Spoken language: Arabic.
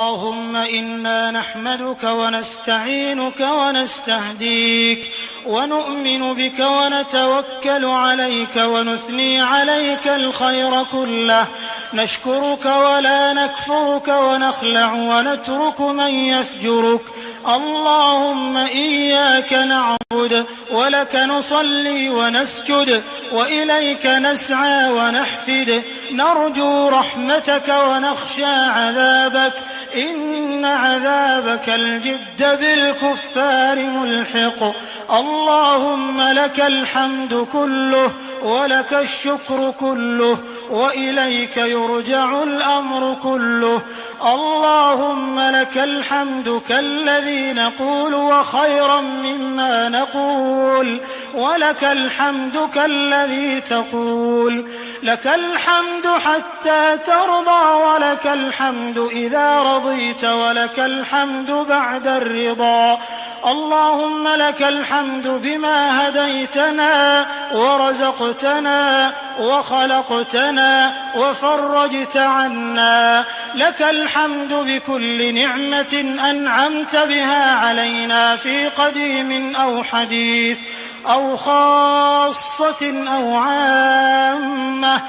اللهم إنا نحمدك ونستعينك ونستهديك ونؤمن بك ونتوكل عليك ونثني عليك الخير كله، نشكرك ولا نكفرك ونخلع ونترك من يفجرك. اللهم إياك نعبد ولك نصلي ونسجد وإليك نسعى ونحفد، نرجو رحمتك ونخشى عذابك، إن عذابك الجد بالكفار ملحق. اللهم لك الحمد كله ولك الشكر كله وإليك يرجع الأمر كله. اللهم لك الحمد كالذي نقول وخيرا مما نقول، ولك الحمد كالذي تقول. لك الحمد حتى ترضى ولك الحمد إذا رضيت ولك الحمد بعد الرضا. اللهم لك الحمد بما هديتنا ورزقتنا وخلقتنا وفرجت عنا. لك الحمد بكل نعمة أنعمت بها علينا في قديم أو حديث أو خاصة أو عامة.